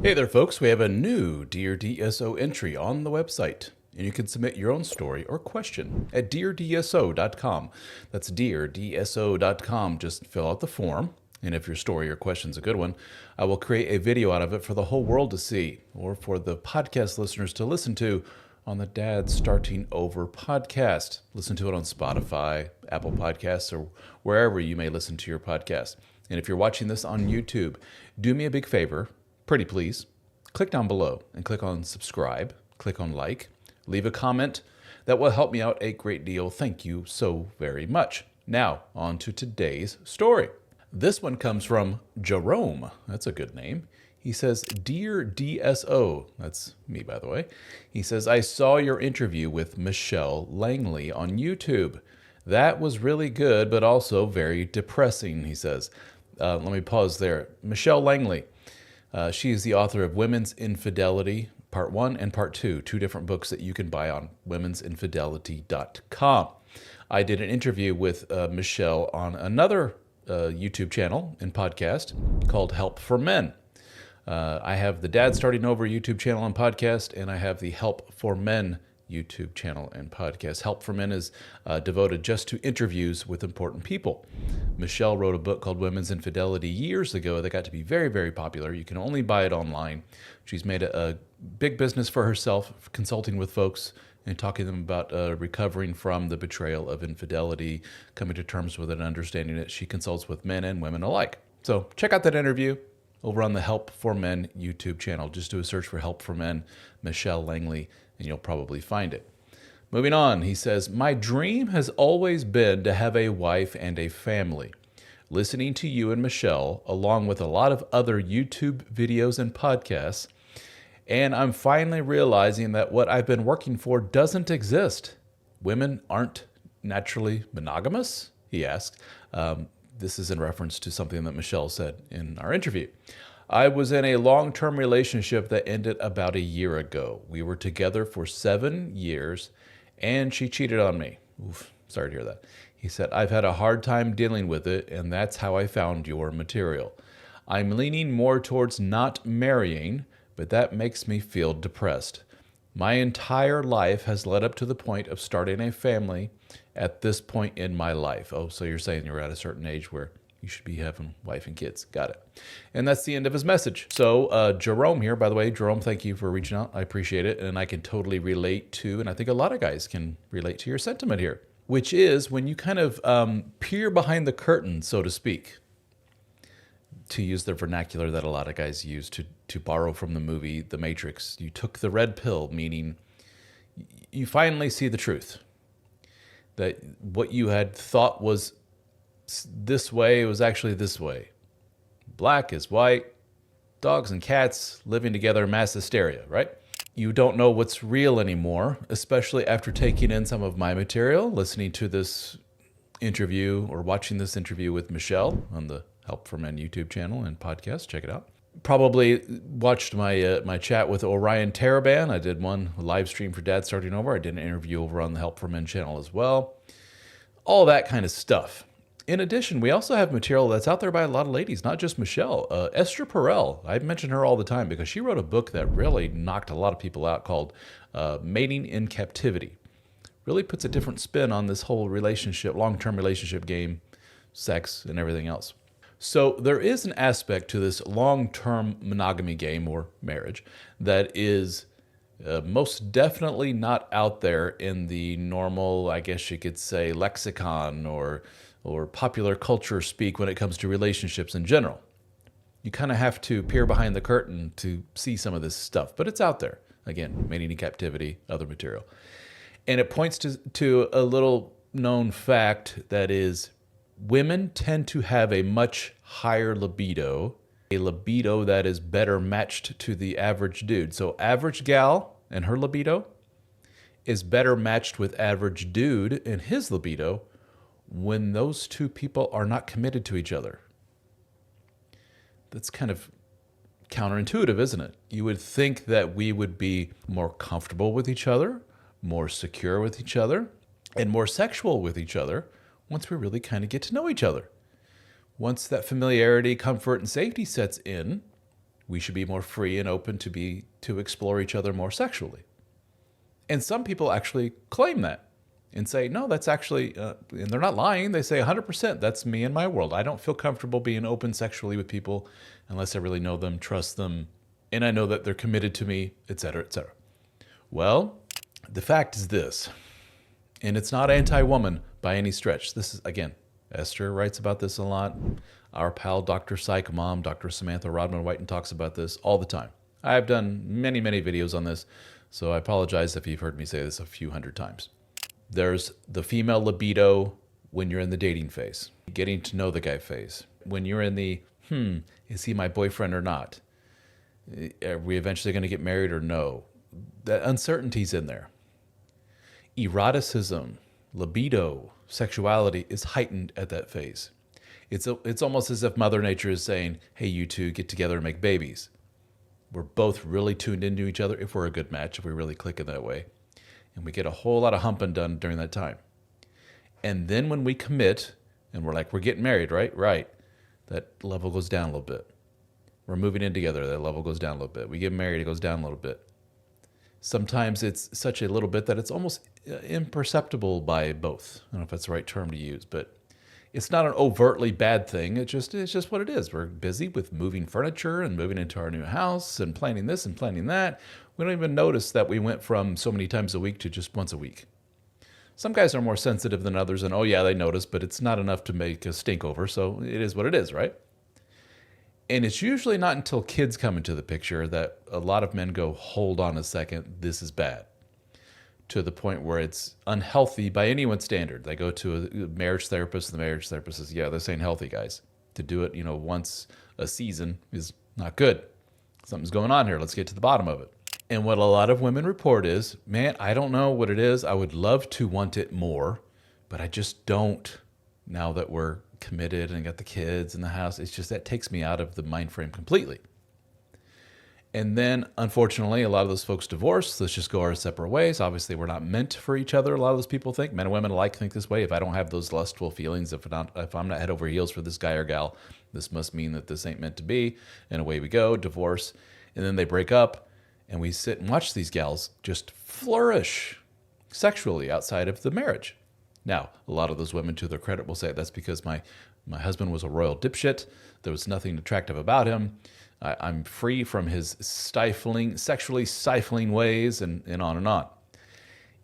Hey there, folks. We have a new Dear DSO entry on the website, and you can submit your own story or question at deardso.com. That's deardso.com. Just fill out the form, and if your story or question's a good one, I will create a video out of it for the whole world to see, or for the podcast listeners to listen to on the Dad Starting Over podcast. Listen to it on Spotify, Apple Podcasts, or wherever you may listen to your podcast. And if you're watching this on YouTube, do me a big favor, pretty please, click down below and click on subscribe, click on like, leave a comment. That will help me out a great deal. Thank you so very much. Now, on to today's story. This one comes from Jerome. That's a good name. He says, Dear DSO, that's me, by the way. He says, I saw your interview with Michelle Langley on YouTube. That was really good, but also very depressing, he says. Let me pause there. Michelle Langley. She is the author of Women's Infidelity, Part 1 and Part 2, two different books that you can buy on women'sinfidelity.com. I did an interview with Michelle on another YouTube channel and podcast called Help for Men. I have the Dad Starting Over YouTube channel and podcast, and I have the Help for Men YouTube channel and podcast. Help for Men is devoted just to interviews with important people. Michelle wrote a book called Women's Infidelity years ago that got to be very, very popular. You can only buy it online. She's made a big business for herself, consulting with folks and talking to them about recovering from the betrayal of infidelity, coming to terms with it and understanding it. She consults with men and women alike. So check out that interview over on the Help for Men YouTube channel. Just do a search for Help for Men, Michelle Langley, and you'll probably find it. Moving on, he says, my dream has always been to have a wife and a family. Listening to you and Michelle, along with a lot of other YouTube videos and podcasts, and I'm finally realizing that what I've been working for doesn't exist. Women aren't naturally monogamous, he asked. This is in reference to something that Michelle said in our interview. I was in a long-term relationship that ended about a year ago. We were together for 7 years, and she cheated on me. Oof, sorry to hear that. He said, I've had a hard time dealing with it, and that's how I found your material. I'm leaning more towards not marrying, but that makes me feel depressed. My entire life has led up to the point of starting a family at this point in my life. Oh, so you're saying you're at a certain age where you should be having wife and kids. Got it. And that's the end of his message. So Jerome here, by the way, Jerome, thank you for reaching out. I appreciate it. And I can totally relate to, and I think a lot of guys can relate to your sentiment here, which is when you kind of peer behind the curtain, so to speak, to use the vernacular that a lot of guys use to borrow from the movie The Matrix. You took the red pill, meaning you finally see the truth. That what you had thought was this way was actually this way. Black is white, dogs and cats living together, mass hysteria, right? You don't know what's real anymore, especially after taking in some of my material, listening to this interview or watching this interview with Michelle on the Help for Men YouTube channel and podcast. Check it out. Probably watched my chat with Orion Taraban. I did one live stream for Dad Starting Over. I did an interview over on the Help for Men channel as well. All that kind of stuff. In addition, we also have material that's out there by a lot of ladies, not just Michelle. Esther Perel, I mention her all the time because she wrote a book that really knocked a lot of people out called Mating in Captivity. Really puts a different spin on this whole relationship, long-term relationship game, sex, and everything else. So there is an aspect to this long-term monogamy game or marriage that is most definitely not out there in the normal, I guess you could say, lexicon or popular culture speak when it comes to relationships in general. You kind of have to peer behind the curtain to see some of this stuff, but it's out there. Again, Mating in Captivity, other material. And it points to a little known fact that is women tend to have a much higher libido, a libido that is better matched to the average dude. So average gal and her libido is better matched with average dude and his libido when those two people are not committed to each other. That's kind of counterintuitive, isn't it? You would think that we would be more comfortable with each other, more secure with each other, and more sexual with each other once we really kind of get to know each other. Once that familiarity, comfort, and safety sets in, we should be more free and open to explore each other more sexually. And some people actually claim that and say, no, that's actually, and they're not lying. They say 100%, that's me and my world. I don't feel comfortable being open sexually with people unless I really know them, trust them, and I know that they're committed to me, et cetera, et cetera. Well, the fact is this, and it's not anti-woman by any stretch. This is, again, Esther writes about this a lot. Our pal, Dr. Psych Mom, Dr. Samantha Rodman-Whiten talks about this all the time. I've done many, many videos on this, so I apologize if you've heard me say this a few hundred times. There's the female libido when you're in the dating phase, getting to know the guy phase. When you're in the, is he my boyfriend or not? Are we eventually going to get married or no? That uncertainty's in there. Eroticism, libido, sexuality is heightened at that phase. It's almost as if Mother Nature is saying, hey, you two get together and make babies. We're both really tuned into each other if we're a good match, if we really click in that way. And we get a whole lot of humping done during that time. And then when we commit and we're like, we're getting married, right? Right. That level goes down a little bit. We're moving in together. That level goes down a little bit. We get married, it goes down a little bit. Sometimes it's such a little bit that it's almost imperceptible by both. I don't know if that's the right term to use, but it's not an overtly bad thing. It's just what it is. We're busy with moving furniture and moving into our new house and planning this and planning that. We don't even notice that we went from so many times a week to just once a week. Some guys are more sensitive than others, and oh yeah, they notice, but it's not enough to make a stink over, so it is what it is, right? And it's usually not until kids come into the picture that a lot of men go, hold on a second, this is bad. To the point where it's unhealthy by anyone's standard. They go to a marriage therapist, and the marriage therapist says, yeah, this ain't healthy, guys. To do it, once a season is not good. Something's going on here. Let's get to the bottom of it. And what a lot of women report is, man, I don't know what it is. I would love to want it more, but I just don't. Now that we're committed and got the kids in the house, it's just that takes me out of the mind frame completely. And then, unfortunately, a lot of those folks divorce. Let's just go our separate ways. Obviously, we're not meant for each other. A lot of those people think, men and women alike think this way. If I don't have those lustful feelings, if I'm not head over heels for this guy or gal, this must mean that this ain't meant to be. And away we go, divorce. And then they break up, and we sit and watch these gals just flourish sexually outside of the marriage. Now, a lot of those women, to their credit, will say that's because my husband was a royal dipshit. There was nothing attractive about him. I'm free from his sexually stifling ways, and on and on.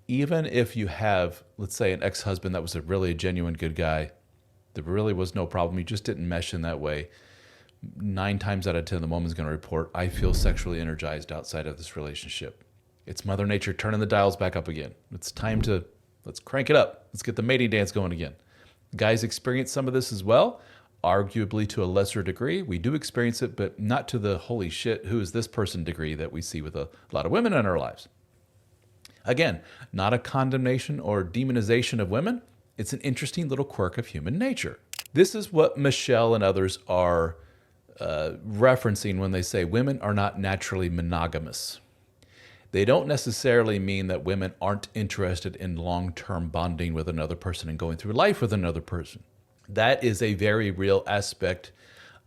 Even if you have, let's say, an ex-husband that was a really genuine good guy, there really was no problem, you just didn't mesh in that way, 9 times out of 10, the woman's going to report, I feel sexually energized outside of this relationship. It's Mother Nature turning the dials back up again. It's time to, let's crank it up. Let's get the mating dance going again. Guys experience some of this as well. Arguably to a lesser degree. We do experience it, but not to the holy shit, who is this person degree that we see with a lot of women in our lives. Again, not a condemnation or demonization of women. It's an interesting little quirk of human nature. This is what Michelle and others are referencing when they say women are not naturally monogamous. They don't necessarily mean that women aren't interested in long-term bonding with another person and going through life with another person. That is a very real aspect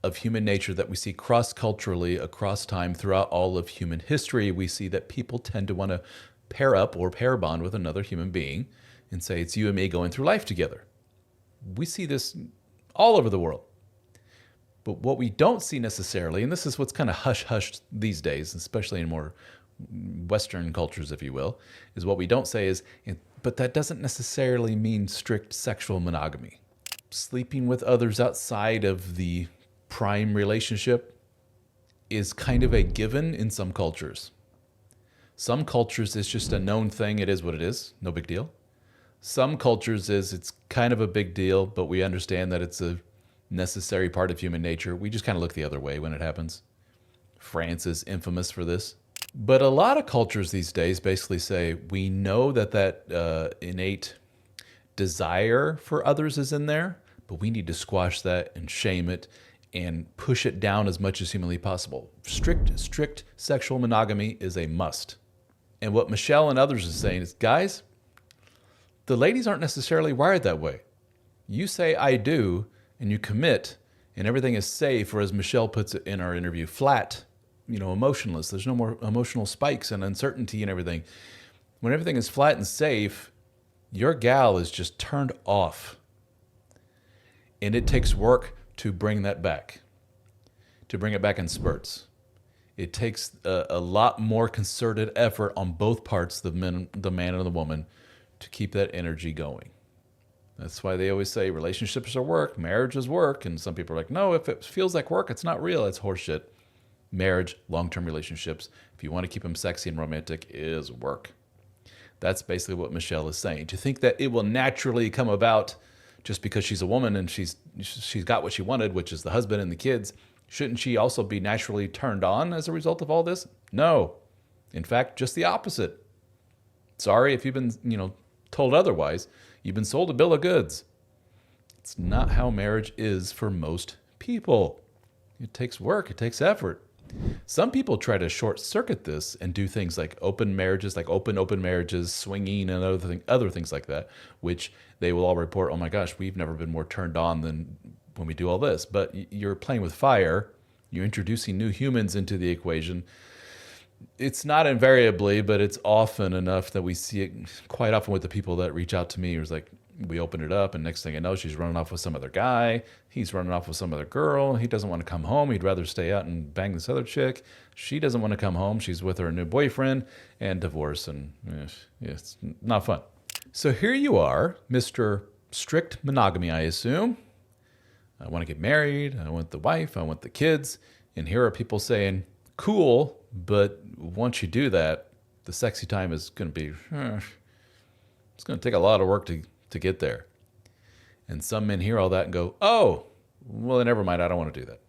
of human nature that we see cross-culturally across time throughout all of human history. We see that people tend to want to pair up or pair bond with another human being and say, it's you and me going through life together. We see this all over the world. But what we don't see necessarily, and this is what's kind of hush-hushed these days, especially in more Western cultures, if you will, is what we don't say is, but that doesn't necessarily mean strict sexual monogamy. Sleeping with others outside of the prime relationship is kind of a given in some cultures. Some cultures, it's just a known thing. It is what it is. No big deal. Some cultures it's kind of a big deal, but we understand that it's a necessary part of human nature. We just kind of look the other way when it happens. France is infamous for this. But a lot of cultures these days basically say, we know that innate desire for others is in there, but we need to squash that and shame it and push it down as much as humanly possible. Strict sexual monogamy is a must. And what Michelle and others are saying is, guys, the ladies aren't necessarily wired that way. You say I do, and you commit, and everything is safe, or as Michelle puts it in our interview, flat, emotionless. There's no more emotional spikes and uncertainty and everything. When everything is flat and safe, your gal is just turned off. And it takes work to bring that back, to bring it back in spurts. It takes a lot more concerted effort on both parts, the man and the woman, to keep that energy going. That's why they always say relationships are work, marriage is work. And some people are like, no, if it feels like work, it's not real. It's horseshit. Marriage, long-term relationships, if you want to keep them sexy and romantic, is work. That's basically what Michelle is saying. To think that it will naturally come about just because she's a woman and she's got what she wanted, which is the husband and the kids, shouldn't she also be naturally turned on as a result of all this? No. In fact, just the opposite. Sorry if you've been, told otherwise. You've been sold a bill of goods. It's not how marriage is for most people. It takes work. It takes effort. Some people try to short circuit this and do things like open marriages, like open marriages, swinging, and other things like that, which they will all report, oh my gosh, we've never been more turned on than when we do all this. But you're playing with fire. You're introducing new humans into the equation. It's not invariably, but it's often enough that we see it quite often with the people that reach out to me. It's like, we open it up, and next thing I know, she's running off with some other guy. He's running off with some other girl. He doesn't want to come home. He'd rather stay out and bang this other chick. She doesn't want to come home. She's with her new boyfriend, and divorce, and it's not fun. So here you are, Mr. Strict Monogamy, I assume. I want to get married. I want the wife. I want the kids. And here are people saying, cool, but once you do that, the sexy time is going to be, it's going to take a lot of work to get there. And some men hear all that and go, oh, well, then never mind. I don't want to do that.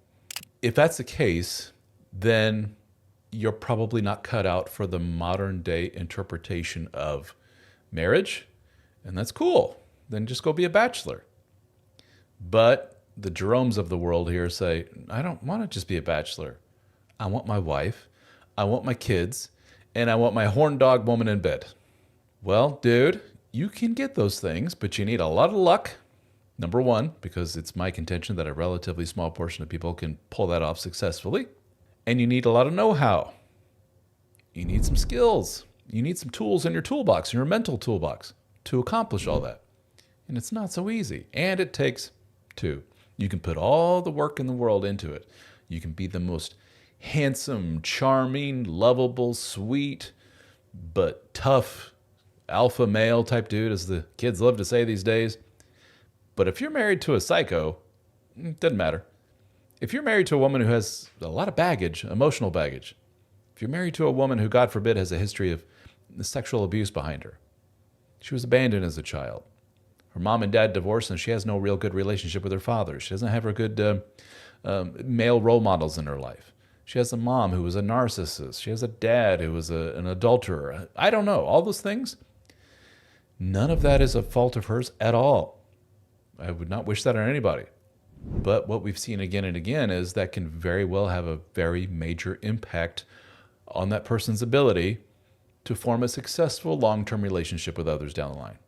If that's the case, then you're probably not cut out for the modern day interpretation of marriage. And that's cool. Then just go be a bachelor. But the Jeromes of the world here say, I don't want to just be a bachelor. I want my wife. I want my kids. And I want my horn dog woman in bed. Well, dude, you can get those things, but you need a lot of luck. Number one, because it's my contention that a relatively small portion of people can pull that off successfully. And you need a lot of know-how. You need some skills. You need some tools in your toolbox, in your mental toolbox, to accomplish all that. And it's not so easy. And it takes two. You can put all the work in the world into it. You can be the most handsome, charming, lovable, sweet, but tough, alpha male type dude, as the kids love to say these days. But if you're married to a psycho, it doesn't matter. If you're married to a woman who has a lot of baggage, emotional baggage, if you're married to a woman who, God forbid, has a history of sexual abuse behind her, she was abandoned as a child, her mom and dad divorced, and she has no real good relationship with her father. She doesn't have her good male role models in her life. She has a mom who was a narcissist. She has a dad who was an adulterer. I don't know. All those things. None of that is a fault of hers at all. I would not wish that on anybody. But what we've seen again and again is that can very well have a very major impact on that person's ability to form a successful long-term relationship with others down the line.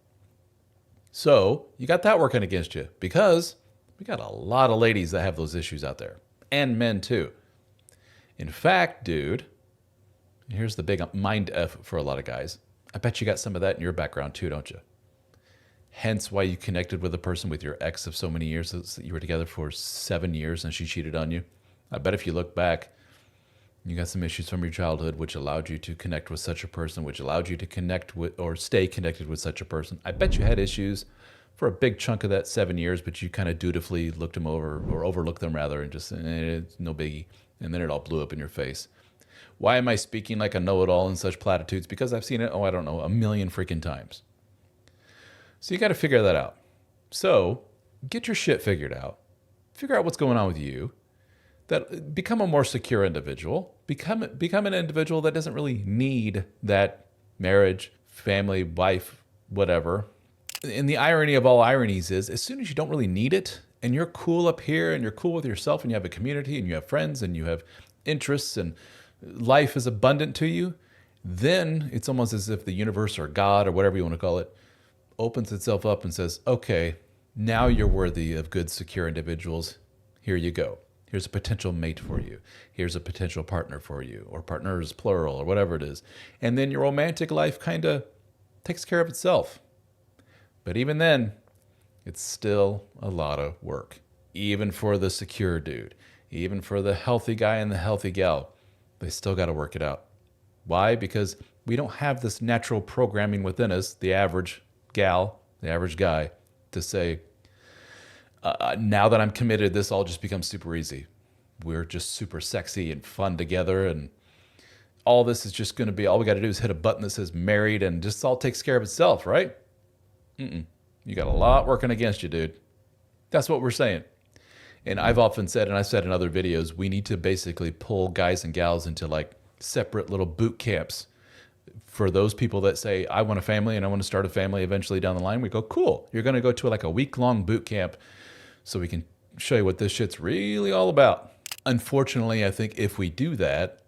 So you got that working against you, because we got a lot of ladies that have those issues out there, and men too. In fact, dude, here's the big mind F for a lot of guys. I bet you got some of that in your background too, don't you? Hence why you connected with a person with your ex of so many years. You were together for 7 years and she cheated on you. I bet if you look back, you got some issues from your childhood which allowed you to connect with such a person, which allowed you to connect with or stay connected with such a person. I bet you had issues for a big chunk of that 7 years, but you kind of dutifully looked them over, or overlooked them rather, and just, it's no biggie. And then it all blew up in your face. Why am I speaking like a know-it-all in such platitudes? Because I've seen it, I don't know, a million freaking times. So you got to figure that out. So get your shit figured out. Figure out what's going on with you. That become a more secure individual. Become an individual that doesn't really need that marriage, family, wife, whatever. And the irony of all ironies is, as soon as you don't really need it, and you're cool up here, and you're cool with yourself, and you have a community, and you have friends, and you have interests, and life is abundant to you, then it's almost as if the universe or God or whatever you want to call it opens itself up and says, okay, now you're worthy of good, secure individuals. Here you go. Here's a potential mate for you. Here's a potential partner for you, or partners, plural, or whatever it is. And then your romantic life kind of takes care of itself. But even then, it's still a lot of work. Even for the secure dude, even for the healthy guy and the healthy gal, they still got to work it out. Why? Because we don't have this natural programming within us, the average gal, the average guy, to say, now that I'm committed, this all just becomes super easy. We're just super sexy and fun together, and all this is just going to be, all we got to do is hit a button that says married, and just all takes care of itself, right? You got a lot working against you, dude. That's what we're saying. And I've often said, and I've said in other videos, we need to basically pull guys and gals into like separate little boot camps. For those people that say, I want a family and I want to start a family eventually down the line, we go, cool. You're going to go to like a week-long boot camp so we can show you what this shit's really all about. Unfortunately, I think if we do that,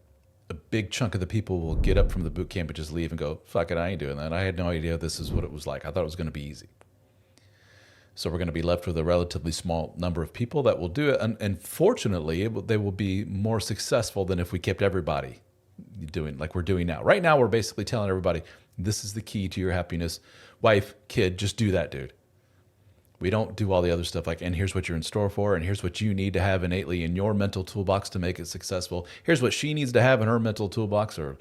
a big chunk of the people will get up from the boot camp and just leave and go, fuck it, I ain't doing that. I had no idea this is what it was like. I thought it was going to be easy. So we're going to be left with a relatively small number of people that will do it. And fortunately, they will be more successful than if we kept everybody doing like we're doing now. Right now, we're basically telling everybody, this is the key to your happiness. Wife, kid, just do that, dude. We don't do all the other stuff like, and here's what you're in store for, and here's what you need to have innately in your mental toolbox to make it successful. Here's what she needs to have in her mental toolbox, or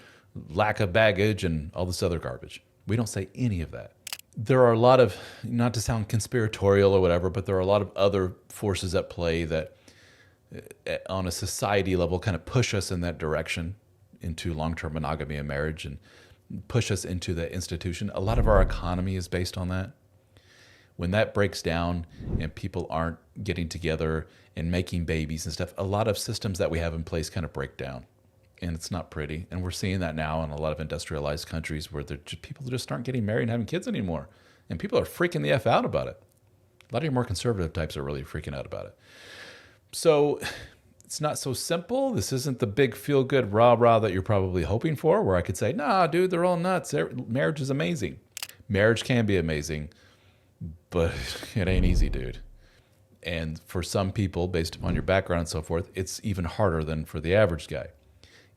lack of baggage and all this other garbage. We don't say any of that. There are a lot of, not to sound conspiratorial or whatever, but there are a lot of other forces at play that on a society level kind of push us in that direction into long-term monogamy and marriage and push us into the institution. A lot of our economy is based on that. When that breaks down and people aren't getting together and making babies and stuff, a lot of systems that we have in place kind of break down. And it's not pretty. And we're seeing that now in a lot of industrialized countries where people just aren't getting married and having kids anymore. And people are freaking the F out about it. A lot of your more conservative types are really freaking out about it. So it's not so simple. This isn't the big feel-good rah-rah that you're probably hoping for, where I could say, nah, dude, they're all nuts. Marriage is amazing. Marriage can be amazing, but it ain't easy, dude. And for some people, based upon your background and so forth, it's even harder than for the average guy.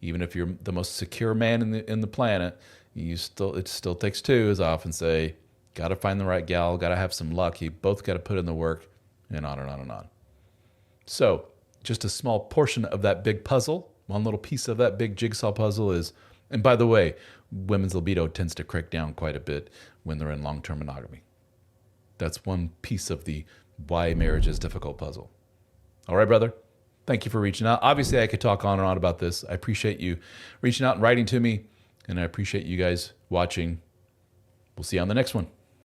Even if you're the most secure man in the planet, it still takes two, as I often say. Got to find the right gal, got to have some luck. You both got to put in the work, and on and on and on. So just a small portion of that big puzzle, one little piece of that big jigsaw puzzle is, and by the way, women's libido tends to crack down quite a bit when they're in long-term monogamy. That's one piece of the why marriage is difficult puzzle. All right, brother. Thank you for reaching out. Obviously, I could talk on and on about this. I appreciate you reaching out and writing to me, and I appreciate you guys watching. We'll see you on the next one.